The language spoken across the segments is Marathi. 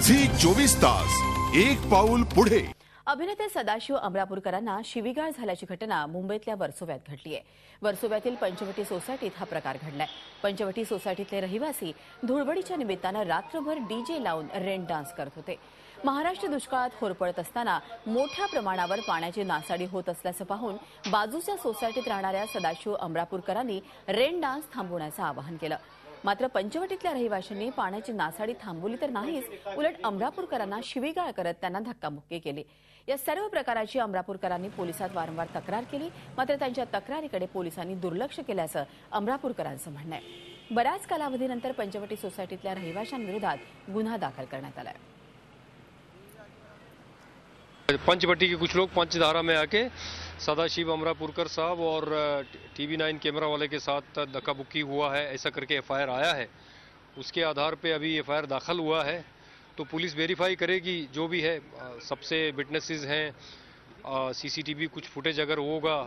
झी 24 तास एक पाऊल पुढे। अभिनेते सदाशिव अमरापूरकरांना शिवीगाळ झाल्याची घटना मुंबईतल्या वर्सोव्यात घडली आहे। वर्सोव्यातील पंचवटी सोसायटीत हा प्रकार घडलाय। पंचवटी सोसायटीतले रहिवासी धुळवडीच्या निमित्तानं रात्रभर डीजे लावून रेन डान्स करत होते। महाराष्ट्र दुष्काळात होरपळत असताना मोठ्या प्रमाणावर पाण्याची नासाडी होत असल्याचं पाहून बाजूच्या सोसायटीत राहणाऱ्या सदाशिव अमरापूरकरांनी रेन डान्स थांबवण्याचं आवाहन केलं। मात्र पंचवटीतल्या रहिवाशांनी पाण्याची नासाडी थांबवली तर नाहीच, उलट अमरापूरकरांना शिवीगाळ करत त्यांना धक्काबुक्की केली। या सर्व प्रकाराची अमरापूरकरांनी पोलिसात वारंवार तक्रार केली, मात्र त्यांच्या तक्रारीकडे पोलिसांनी दुर्लक्ष केल्याचं अमरापूरकरांचं म्हणणं आहे। बऱ्याच कालावधीनंतर पंचवटी सोसायटीतल्या रहिवाशांविरोधात गुन्हा दाखल करण्यात आला आहे। पंचवटी के कुछ लोग पंचधारा में आके सदाशिव अमरापुरकर साहब और TV9 कैमरा वाले के साथ धक्का बुक्की हुआ है, ऐसा करके FIR आया है। उसके आधार पे अभी FIR दाखिल हुआ है, तो पुलिस वेरीफाई करेगी जो भी है। सबसे विटनेसेस हैं, CCTV कुछ फुटेज अगर होगा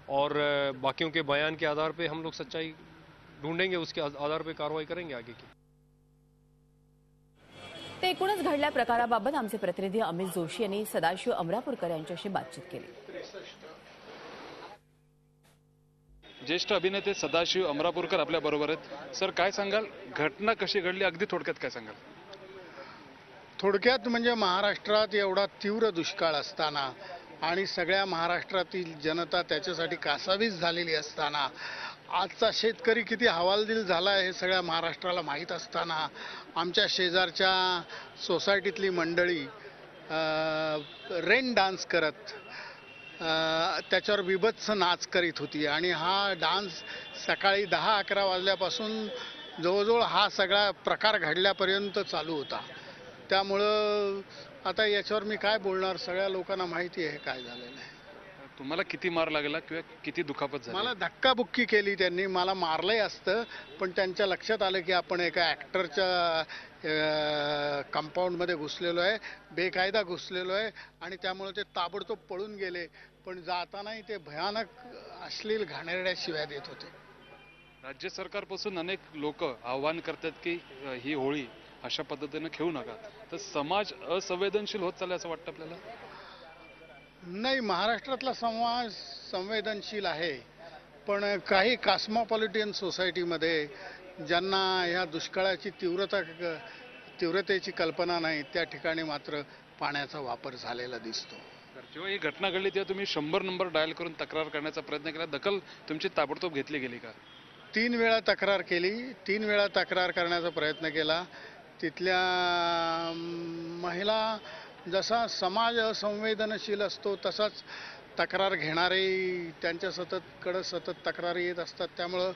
और बाकियों के बयान के आधार पे हम लोग सच्चाई ढूंढेंगे, उसके आधार पे कार्रवाई करेंगे आगे की। ते एकूणच घडल्या प्रकाराबाबत आमचे प्रतिनिधी अमित जोशी यांनी सदाशिव अमरापूरकर यांच्याशी बातचीत केली। ज्येष्ठ अभिनेते सदाशिव अमरापूरकर आपल्या बरोबर आहेत। सर, काय सांगाल, घटना कशी घडली, अगदी थोडक्यात काय सांगाल? थोडक्यात म्हणजे महाराष्ट्रात एवढा तीव्र दुष्काळ असताना आणि सगळ्या महाराष्ट्रातील जनता त्याच्यासाठी कासावीस झालेली असताना, आजचा शेतकरी किती हवालदिल झाला आहे हे सगळ्या महाराष्ट्राला माहीत असताना, आमच्या शेजारच्या सोसायटीतली मंडळी रेन डान्स करत त्याच्यावर विभत्स नाच करीत होती आणि हा डान्स सकाळी 10-11 वाजल्यापासून जवळजवळ हा सगळा प्रकार घडल्यापर्यंत चालू होता। त्यामुळं आता याच्यावर मी काय बोलणार, सगळ्या लोकांना माहिती आहे काय झालेलं आहे। तुम्हाला किती मार लागला किंवा किती दुखापत झाली? मला धक्काबुक्की केली त्यांनी, मला मारलंय असतं, पण त्यांच्या लक्षात आलं की आपण एका ॲक्टरच्या कंपाऊंडमध्ये घुसलेलो आहे, बेकायदा घुसलेलो आहे आणि त्यामुळे ते ताबडतोब पळून गेले। पण जातानाही ते भयानक अश्लील घाणेरड्या शिव्या देत होते। राज्य सरकारपासून अनेक लोक आव्हान करतात की ही होळी अशा पद्धतीने खेळू नका, तर समाज असंवेदनशील होत चालले असं वाटतं आपल्याला? नाही, महाराष्ट्रातला समाज संवेदनशील आहे, पण काही कॉस्मोपॉलिटन सोसायटीमध्ये ज्यांना ह्या दुष्काळाची तीव्रतेची कल्पना नाही, त्या ठिकाणी मात्र पाण्याचा वापर झालेला दिसतो। जेव्हा ही घटना घडली तेव्हा तुम्ही 100 नंबर डायल करून तक्रार करण्याचा प्रयत्न केला, दखल तुमची ताबडतोब घेतली गेली का? 3 वेळा तक्रार केली, 3 वेळा तक्रार करण्याचा प्रयत्न केला। तिथल्या महिला, जसा समाज असंवेदनशील असतो तसाच तक्रार घेणारे त्यांच्या सतत तक्रारी येत असतात, त्यामुळं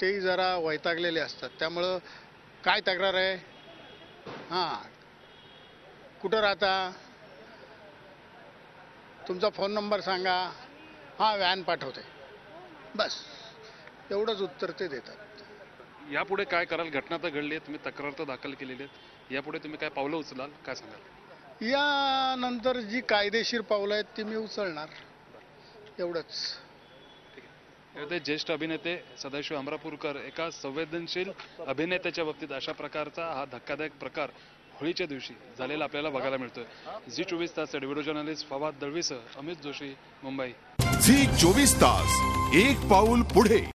तेही जरा वैतागलेले असतात। त्यामुळं काय तक्रार आहे, हां कुठं राहता, तुमचा फोन नंबर सांगा, हां व्हॅन पाठवते, बस एवढंच उत्तर ते देतात। यापुढे काय कराल? घटना तर घडली आहे, तुम्ही तक्रार तर दाखल केलेली आहेत, यापुढे तुम्ही काय पावलं उचलाल, काय सांगाल? यानंतर जी कायदेशीर पावलं आहेत ती मी उचलणार, एवढंच। ते ज्येष्ठ अभिनेते सदाशिव अमरापूरकर एका संवेदनशील अभिनेत्याच्या बाबतीत अशा प्रकारचा हा धक्कादायक प्रकार होळीच्या दिवशी झालेला आपल्याला बघायला मिळतोय। झी 24 तास व्हिडिओ जर्नलिस्ट फवाद दळवीसह अमित जोशी, मुंबई। झी 24 तास एक पाऊल पुढे।